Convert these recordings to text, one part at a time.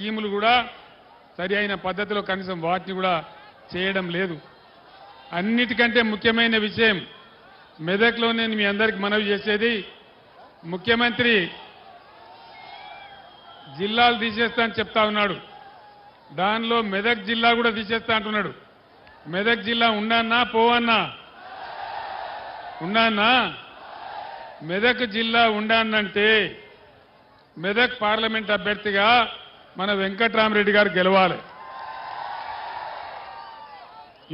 స్కీములు కూడా సరి అయిన పద్ధతిలో కనీసం వాటిని కూడా చేయడం లేదు. అన్నిటికంటే ముఖ్యమైన విషయం మెదక్లో నేను మీ అందరికి మనవి చేసేది, ముఖ్యమంత్రి జిల్లాలు తీసేస్తా అని చెప్తా ఉన్నాడు. దానిలో మెదక్ జిల్లా కూడా తీసేస్తా అంటున్నాడు. మెదక్ జిల్లా ఉండన్నా పోవన్నా? ఉండన్నా? మెదక్ జిల్లా ఉండన్నంటే మెదక్ పార్లమెంట్ అభ్యర్థిగా మన వెంకట్రామరెడ్డి గారు గెలవాలి.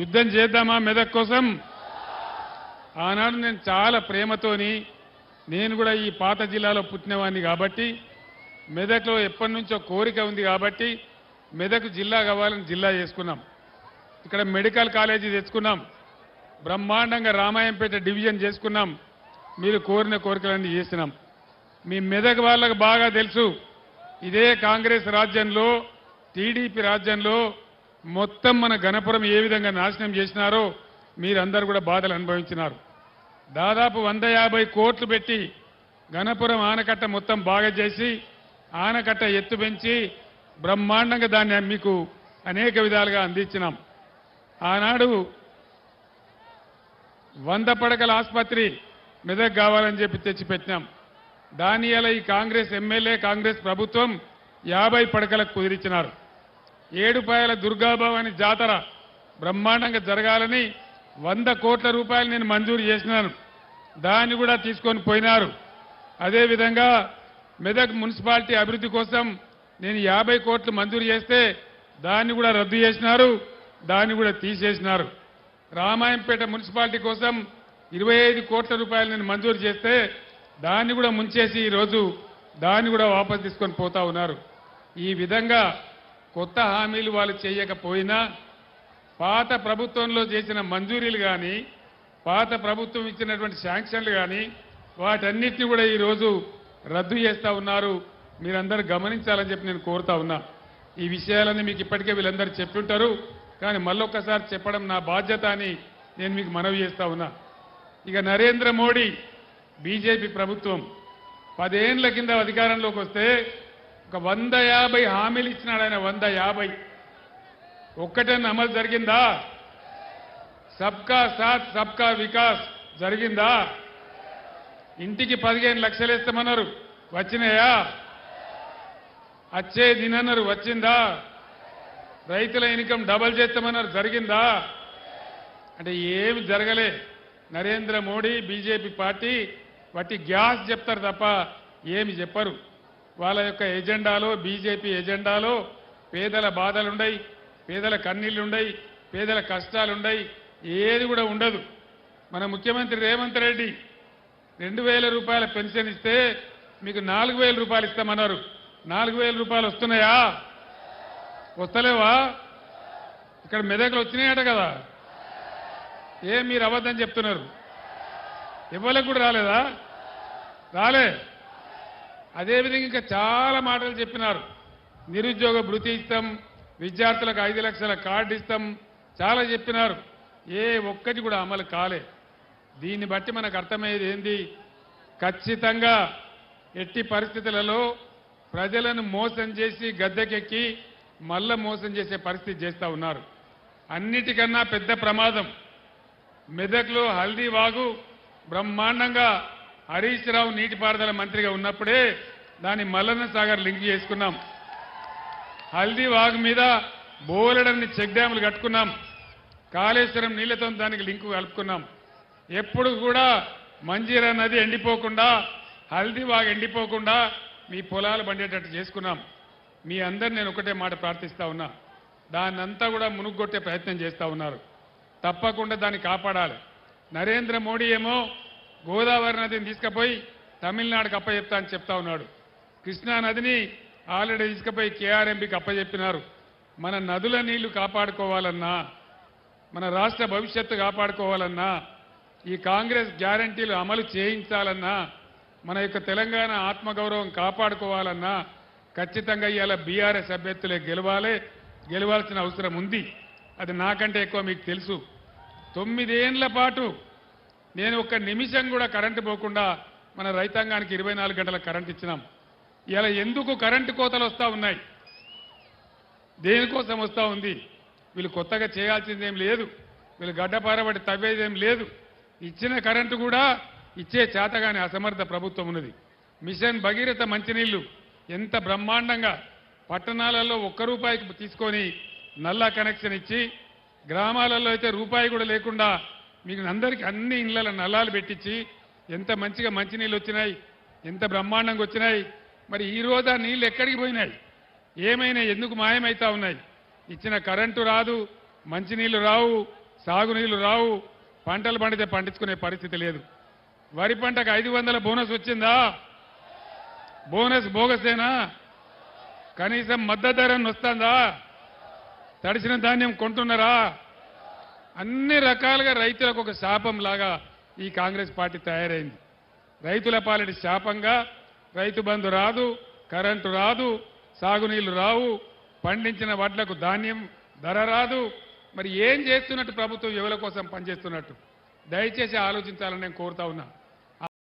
యుద్ధం చేద్దామా మెదక్ కోసం? ఆనాడు నేను చాలా ప్రేమతోని, నేను కూడా ఈ పాత జిల్లాలో పుట్టినవాడిని కాబట్టి, మెదక్లో ఎప్పటి నుంచో కోరిక ఉంది కాబట్టి మెదక్ జిల్లా కావాలని జిల్లా చేసుకున్నాం. ఇక్కడ మెడికల్ కాలేజీ తెచ్చుకున్నాం. బ్రహ్మాండంగా రామాయంపేట డివిజన్ చేసుకున్నాం. మీరు కోరిన కోరికలన్నీ చేసినాం. మీ మెదక్ వాళ్ళకు బాగా తెలుసు, ఇదే కాంగ్రెస్ రాజ్యంలో, టీడీపీ రాజ్యంలో మొత్తం మన గణపురం ఏ విధంగా నాశనం చేసినారో మీరందరూ కూడా బాధలు అనుభవించినారు. దాదాపు 150 కోట్లు పెట్టి గణపురం ఆనకట్ట మొత్తం బాగా చేసి, ఆనకట్ట ఎత్తు పెంచి బ్రహ్మాండంగా దాన్ని మీకు అనేక విధాలుగా అందించినాం. ఆనాడు 100 పడకల ఆసుపత్రి మెదక్ కావాలని చెప్పి తెచ్చిపెట్టినాం. దాని అలా ఈ కాంగ్రెస్ ఎమ్మెల్యే, కాంగ్రెస్ ప్రభుత్వం 50 పడకలకు కుదిరించినారు. ఏడుపాయల దుర్గాభవాని జాతర బ్రహ్మాండంగా జరగాలని 100 కోట్ల రూపాయలు నేను మంజూరు చేసినాను. దాన్ని కూడా తీసుకొని పోయినారు. అదేవిధంగా మెదక్ మున్సిపాలిటీ అభివృద్ధి కోసం నేను 50 కోట్లు మంజూరు చేస్తే దాన్ని కూడా రద్దు చేసినారు, దాన్ని కూడా తీసేసినారు. రామాయంపేట మున్సిపాలిటీ కోసం 25 కోట్ల రూపాయలు నేను మంజూరు చేస్తే దాన్ని కూడా ముంచేసి ఈరోజు దాన్ని కూడా వాపసు తీసుకొని పోతా ఉన్నారు. ఈ విధంగా కొత్త హామీలు వాళ్ళు చేయకపోయినా పాత ప్రభుత్వంలో చేసిన మంజూరీలు కానీ, పాత ప్రభుత్వం ఇచ్చినటువంటి శాంక్షన్లు కానీ వాటన్నిటిని కూడా ఈరోజు రద్దు చేస్తూ ఉన్నారు. మీరందరూ గమనించాలని చెప్పి నేను కోరుతా ఉన్నా. ఈ విషయాలన్నీ మీకు ఇప్పటికే వీళ్ళందరూ చెప్తుంటారు, కానీ మళ్ళొక్కసారి చెప్పడం నా బాధ్యత అని నేను మీకు మనవి చేస్తా ఉన్నా. ఇక నరేంద్ర మోడీ బీజేపీ ప్రభుత్వం 10 ఏళ్ల కింద అధికారంలోకి వస్తే ఒక 150 హామీలు ఇచ్చినాడు ఆయన. 150 ఒక్కటన్నా అమలు జరిగిందా? సబ్కా సాత్ సబ్కా వికాస్ జరిగిందా? ఇంటికి 15 లక్షలు ఇస్తామన్నారు, వచ్చినాయా? వచ్చే దినన్నారు, వచ్చిందా? రైతుల ఇన్కమ్ డబల్ చేస్తామన్నారు, జరిగిందా? అంటే ఏమి జరగలే. నరేంద్ర మోడీ బీజేపీ పార్టీ వాటి గ్యాస్ చెప్తారు తప్ప ఏమి చెప్పరు. వాళ్ళ యొక్క ఎజెండాలో, బీజేపీ ఎజెండాలో పేదల బాధలుండయి, పేదల కన్నీళ్లుండయి, పేదల కష్టాలుండయి, ఏది కూడా ఉండదు. మన ముఖ్యమంత్రి రేవంత్ రెడ్డి 2000 రూపాయల పెన్షన్ ఇస్తే మీకు 4000 రూపాయలు ఇస్తామన్నారు. 4000 రూపాయలు వస్తున్నాయా? వస్తలేవా? ఇక్కడ మెదక్లు వచ్చినాయట కదా, ఏం మీరు అబద్ధం చెప్తున్నారు? ఇవ్వలకు కూడా రాలేదా? రాలే. అదేవిధంగా ఇంకా చాలా మాటలు చెప్పినారు. నిరుద్యోగ భృతి ఇస్తాం, విద్యార్థులకు 5 లక్షల కార్డు ఇస్తాం, చాలా చెప్పినారు. ఏ ఒక్కటి కూడా అమలు కాలే. దీన్ని బట్టి మనకు అర్థమయ్యేది ఏంది? ఖచ్చితంగా ఎట్టి పరిస్థితులలో ప్రజలను మోసం చేసి గద్దెకెక్కి మళ్ళా మోసం చేసే పరిస్థితి చేస్తూ ఉన్నారు. అన్నిటికన్నా పెద్ద ప్రమాదం మెదక్లో హల్దీ వాగు బ్రహ్మాండంగా హరీష్ రావు నీటిపారుదల మంత్రిగా ఉన్నప్పుడే దాన్ని మల్లన్న సాగర్ లింక్ చేసుకున్నాం. హల్దీ వాగు మీద బోలెడన్ని చెక్ డ్యాములు కట్టుకున్నాం. కాళేశ్వరం నీళ్లతో దానికి లింకు కలుపుకున్నాం. ఎప్పుడు కూడా మంజీరా నది ఎండిపోకుండా, హల్దీ వాగు ఎండిపోకుండా మీ పొలాలు పండేటట్టు చేసుకున్నాం. మీ అందరు నేను ఒకటే మాట ప్రార్థిస్తా ఉన్నా, దాన్నంతా కూడా మునుగొట్టే ప్రయత్నం చేస్తూ ఉన్నారు. తప్పకుండా దాన్ని కాపాడాలి. నరేంద్ర మోడీ ఏమో గోదావరి నదిని తీసుకుపోయి తమిళనాడుకు అప్పచెప్తా అని చెప్తా ఉన్నాడు. కృష్ణా నదిని ఆల్రెడీ తీసుకుపోయి కేఆర్ఎంపీకి అప్పచెప్పినారు. మన నదుల నీళ్లు కాపాడుకోవాలన్నా, మన రాష్ట్ర భవిష్యత్తు కాపాడుకోవాలన్నా, ఈ కాంగ్రెస్ గ్యారంటీలు అమలు చేయించాలన్నా, మన యొక్క తెలంగాణ ఆత్మగౌరవం కాపాడుకోవాలన్నా ఖచ్చితంగా ఇవాళ బీఆర్ఎస్ అభ్యర్థులే గెలవాల్సిన అవసరం ఉంది. అది నాకంటే ఎక్కువ మీకు తెలుసు. 9 ఏళ్ల పాటు నేను ఒక్క నిమిషం కూడా కరెంటు పోకుండా మన రైతాంగానికి 24 గంటల కరెంట్ ఇచ్చినాం. ఇలా ఎందుకు కరెంటు కోతలు వస్తూ ఉన్నాయి? దేనికోసం వస్తూ ఉంది? వీళ్ళు కొత్తగా చేయాల్సిందేం లేదు, వీళ్ళు గడ్డపారబడి తవ్వేదేం లేదు. ఇచ్చిన కరెంటు కూడా ఇచ్చే చేతగాని అసమర్థ ప్రభుత్వం ఉన్నది. మిషన్ భగీరథ మంచినీళ్లు ఎంత బ్రహ్మాండంగా పట్టణాలలో ₹1 తీసుకొని నల్లా కనెక్షన్ ఇచ్చి, గ్రామాలలో అయితే రూపాయి కూడా లేకుండా మీకు అందరికీ అన్ని ఇళ్లలో నల్లాలు పెట్టించి ఎంత మంచిగా మంచినీళ్ళు వచ్చినాయి, ఎంత బ్రహ్మాండంగా వచ్చినాయి. మరి ఈ రోజు ఆ నీళ్ళు ఎక్కడికి పోయినాయి? ఏమైనా ఎందుకు మాయమైతా ఉన్నాయి? ఇచ్చిన కరెంటు రాదు, మంచినీళ్లు రావు, సాగునీళ్లు రావు, పంటలు పండితే పండించుకునే పరిస్థితి లేదు. వరి పంటకు 500 బోనస్ వచ్చిందా? బోనస్ బోగసేనా? కనీసం మద్దతు ధర వస్తుందా? తడిసిన ధాన్యం కొంటున్నారా? అన్ని రకాలుగా రైతులకు ఒక శాపం లాగా ఈ కాంగ్రెస్ పార్టీ తయారైంది. రైతుల పాలిటి శాపంగా రైతు బంధు రాదు, కరెంటు రాదు, సాగునీళ్లు రావు, పండించిన వడ్లకు ధాన్యం ధర రాదు. మరి ఏం చేస్తున్నట్టు ప్రభుత్వం? ఎవరి కోసం పనిచేస్తున్నట్టు? దయచేసి ఆలోచించాలని నేను కోరుతా ఉన్నా.